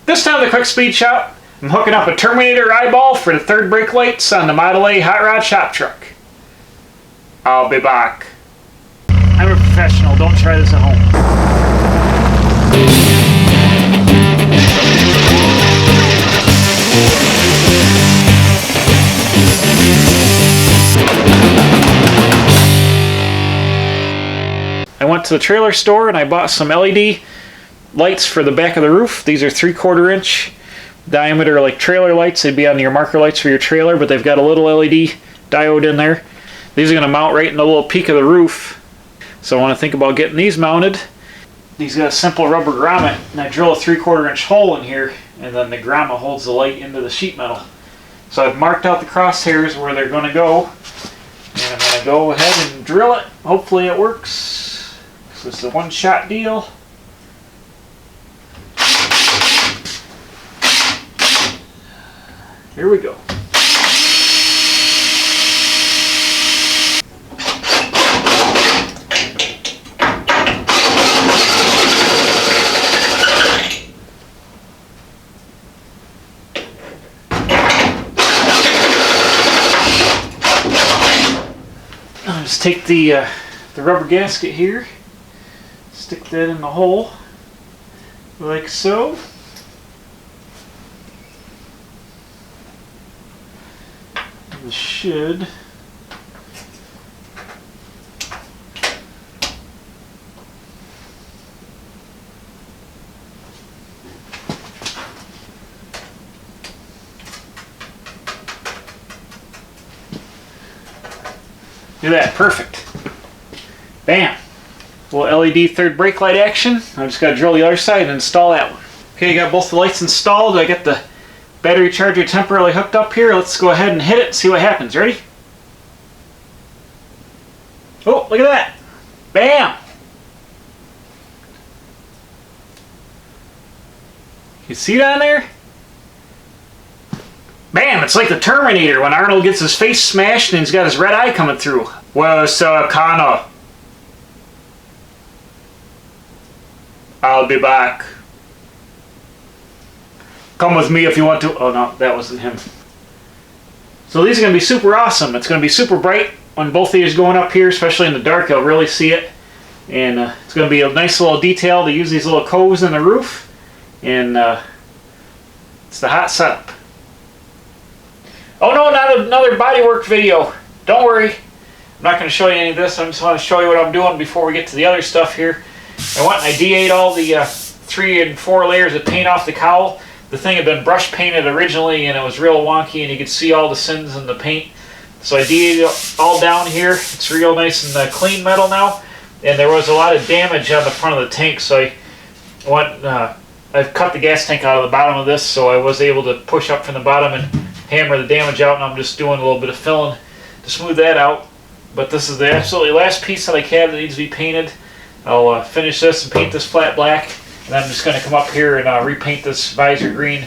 This time the quick speed shop, I'm hooking up a Terminator eyeball for the third brake lights on the Model A hot rod shop truck. I'll be back. I'm a professional, don't try this at home. I went to the trailer store and I bought some LED lights for the back of the roof. These are 3/4 inch diameter, like trailer lights. They'd be on your marker lights for your trailer, but they've got a little LED diode in there. These are going to mount right in the little peak of the roof. So I want to think about getting these mounted. These got a simple rubber grommet, and I drill a 3/4 inch hole in here, and then the grommet holds the light into the sheet metal. So I've marked out the crosshairs where they're going to go, and I'm going to go ahead and drill it. Hopefully it works. So it's a one-shot deal. Here we go. I'll just take the rubber gasket here, stick that in the hole like so. This should do that. Perfect. Bam. Little LED third brake light action. I just got to drill the other side and install that one. Okay, got both the lights installed. I got the battery charger temporarily hooked up here. Let's go ahead and hit it and see what happens. Ready? Oh, look at that. Bam! You see down there? Bam! It's like the Terminator when Arnold gets his face smashed and he's got his red eye coming through. Well, so Connor, I'll be back. Come with me if you want to. Oh no, that wasn't him. So these are going to be super awesome. It's going to be super bright when both of these going up here, especially in the dark. You'll really see it. And it's going to be a nice little detail to use these little coves in the roof. And it's the hot setup. Oh no, not another bodywork video. Don't worry. I'm not going to show you any of this. I just want to show you what I'm doing before we get to the other stuff here. I went and I de-ate all the 3 and 4 layers of paint off the cowl. The thing had been brush painted originally and it was real wonky and you could see all the sins in the paint. So I de-ate it all down here. It's real nice and clean metal now. And there was a lot of damage on the front of the tank, so I went, I've cut the gas tank out of the bottom of this, so I was able to push up from the bottom and hammer the damage out, and I'm just doing a little bit of filling to smooth that out. But this is the absolutely last piece that I have that needs to be painted. I'll finish this and paint this flat black. And I'm just going to come up here and repaint this visor green.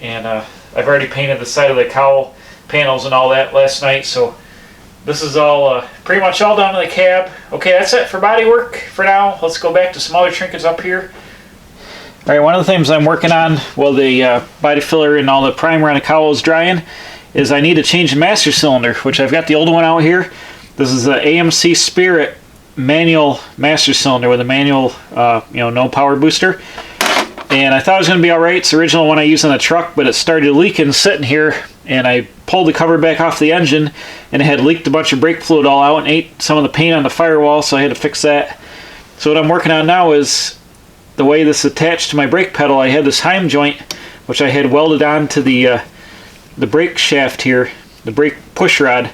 And I've already painted the side of the cowl panels and all that last night. So this is all pretty much all done in the cab. Okay, that's it for body work for now. Let's go back to some other trinkets up here. Alright, one of the things I'm working on while the body filler and all the primer on the cowl is drying is I need to change the master cylinder, which I've got the old one out here. This is the AMC Spirit manual master cylinder with a manual, no power booster. And I thought it was going to be alright. It's the original one I used on the truck, but it started leaking sitting here, and I pulled the cover back off the engine, and it had leaked a bunch of brake fluid all out and ate some of the paint on the firewall, so I had to fix that. So what I'm working on now is the way this is attached to my brake pedal. I had this Heim joint, which I had welded onto the brake shaft here, the brake push rod.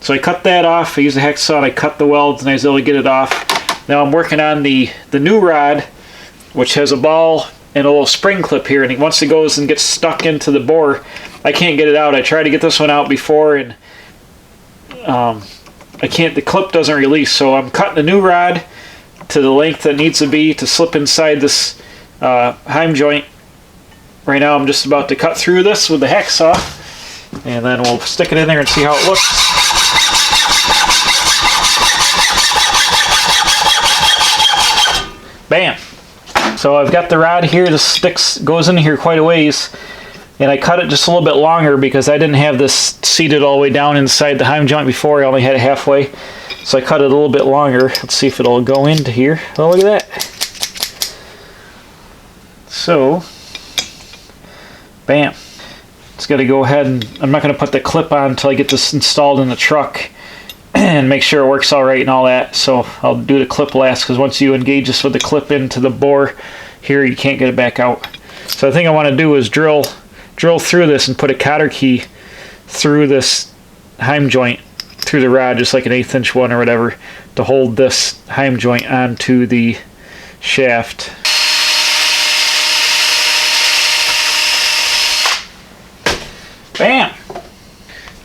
So I cut that off. I used a hacksaw and I cut the welds and I was able to get it off. Now I'm working on the new rod, which has a ball and a little spring clip here, and once it goes and gets stuck into the bore, I can't get it out. I tried to get this one out before and I can't, the clip doesn't release, so I'm cutting the new rod to the length that needs to be to slip inside this Heim joint. Right now I'm just about to cut through this with the hacksaw, and then we'll stick it in there and see how it looks. So I've got the rod here. The sticks goes in here quite a ways, and I cut it just a little bit longer because I didn't have this seated all the way down inside the heim joint before. I only had it halfway, so I cut it a little bit longer. Let's see if it'll go into here. Oh, look at that. So, bam. It's got to go ahead, and I'm not going to put the clip on until I get this installed in the truck and make sure it works all right and all that. So I'll do the clip last, because once you engage this with the clip into the bore here, you can't get it back out. So the thing I want to do is drill through this and put a cotter key through this heim joint, through the rod, just like an 1/8 inch one or whatever, to hold this heim joint onto the shaft. Bam!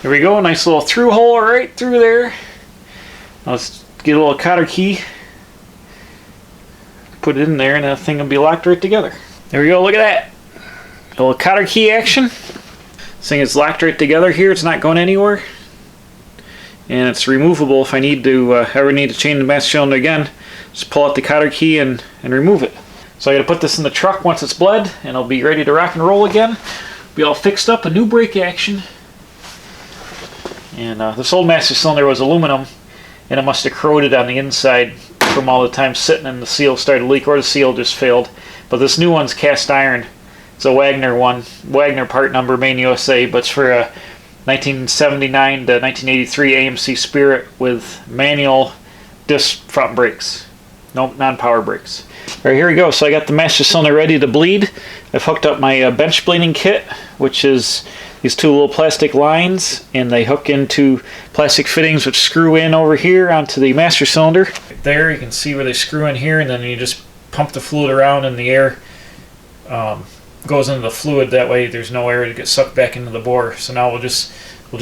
There we go, nice little through hole right through there. Let's get a little cotter key, put it in there, and that thing will be locked right together. There we go, look at that. A little cotter key action. This thing is locked right together here, it's not going anywhere. And it's removable if I need to, ever need to change the master cylinder again. Just pull out the cotter key and remove it. So I gotta put this in the truck once it's bled, and I'll be ready to rock and roll again. Be all fixed up, a new brake action. And this old master cylinder was aluminum, and it must have corroded on the inside from all the time sitting, and the seal started to leak, or the seal just failed. But this new one's cast iron. It's a Wagner one, Wagner part number, Main USA, but it's for a 1979 to 1983 AMC Spirit with manual disc front brakes. Nope, non-power brakes. Alright, here we go. So I got the master cylinder ready to bleed. I've hooked up my bench bleeding kit, which is these two little plastic lines, and they hook into plastic fittings which screw in over here onto the master cylinder. Right there, you can see where they screw in here, and then you just pump the fluid around, and the air goes into the fluid. That way there's no air to get sucked back into the bore. So now we'll just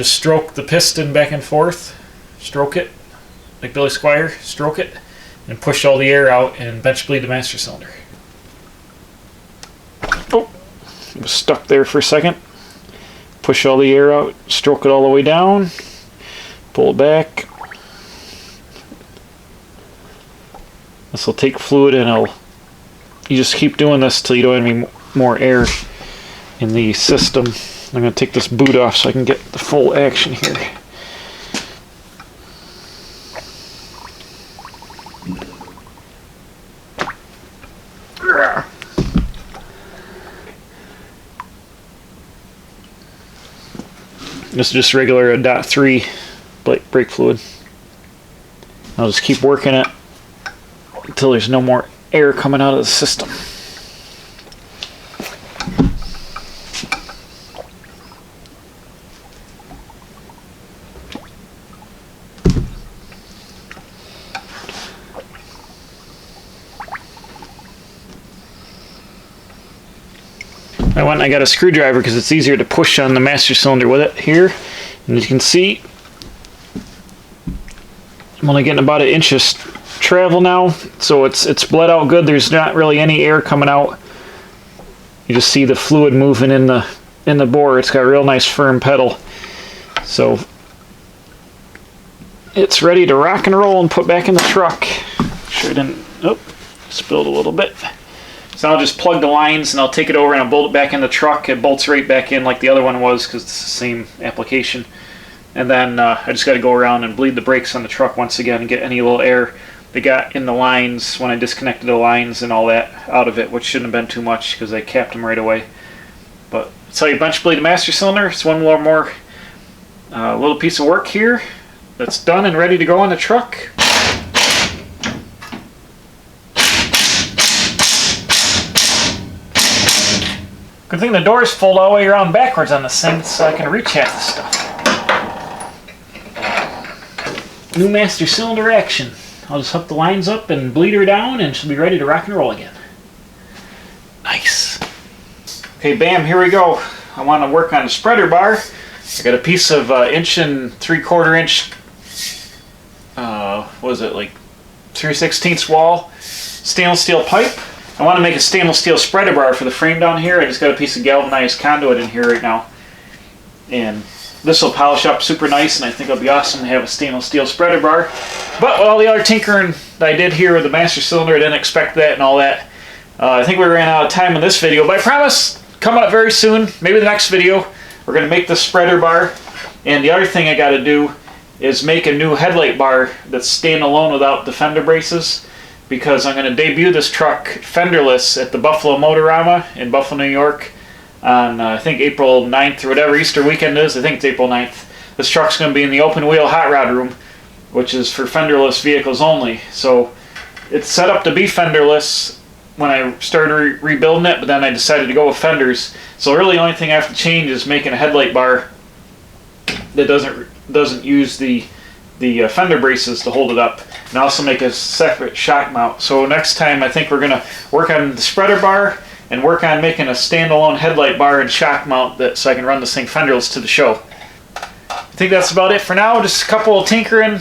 stroke the piston back and forth, stroke it like Billy Squier, stroke it, and push all the air out and bench bleed the master cylinder. Oh, it was stuck there for a second. Push all the air out, stroke it all the way down, pull it back. This will take fluid, and you just keep doing this till you don't have any more air in the system. I'm going to take this boot off so I can get the full action here. This is just regular .3 brake fluid. I'll just keep working it until there's no more air coming out of the system. I got a screwdriver because it's easier to push on the master cylinder with it here. And as you can see, I'm only getting about 1 inch of travel now, so it's bled out good. There's not really any air coming out. You just see the fluid moving in the bore. It's got a real nice firm pedal, so it's ready to rock and roll and put back in the truck. Sure didn't. Oh, spilled a little bit. So I'll just plug the lines, and I'll take it over and I'll bolt it back in the truck. It bolts right back in like the other one was because it's the same application. And then I just got to go around and bleed the brakes on the truck once again and get any little air they got in the lines when I disconnected the lines and all that out of it, which shouldn't have been too much because I capped them right away. But that's how you bench bleed a master cylinder. It's one more little piece of work here that's done and ready to go on the truck. Good thing the doors fold all the way around backwards on this thing, so I can reach half the stuff. New master cylinder action. I'll just hook the lines up and bleed her down, and she'll be ready to rock and roll again. Nice. Okay, bam, here we go. I want to work on the spreader bar. I got a piece of 1 3/4 inch, what is it, like 3/16 wall stainless steel pipe. I want to make a stainless steel spreader bar for the frame down here. I just got a piece of galvanized conduit in here right now. And this will polish up super nice, and I think it'll be awesome to have a stainless steel spreader bar. But with all the other tinkering that I did here with the master cylinder, I didn't expect that and all that. I think we ran out of time in this video, but I promise coming up very soon, maybe the next video, we're going to make the spreader bar. And the other thing I got to do is make a new headlight bar that's standalone without the fender braces, because I'm going to debut this truck fenderless at the Buffalo Motorama in Buffalo, New York on I think April 9th or whatever Easter weekend is. I think it's April 9th. This truck's going to be in the open wheel hot rod room, which is for fenderless vehicles only. So it's set up to be fenderless when I started rebuilding it, but then I decided to go with fenders. So really the only thing I have to change is making a headlight bar that doesn't use the fender braces to hold it up, and also make a separate shock mount. So next time I think we're going to work on the spreader bar and work on making a standalone headlight bar and shock mount so I can run this thing fenderless to the show. I think that's about it for now. Just a couple of tinkering.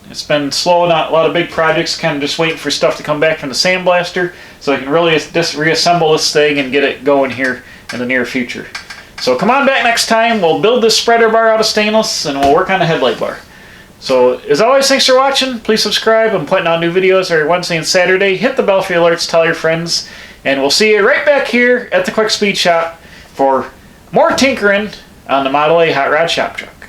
It's been slow, not a lot of big projects, kind of just waiting for stuff to come back from the sandblaster so I can really just reassemble this thing and get it going here in the near future. So come on back next time. We'll build this spreader bar out of stainless and we'll work on a headlight bar. So as always, thanks for watching. Please subscribe. I'm putting out new videos every Wednesday and Saturday. Hit the bell for alerts, tell your friends, and we'll see you right back here at the Quick Speed Shop for more tinkering on the Model A Hot Rod Shop Truck.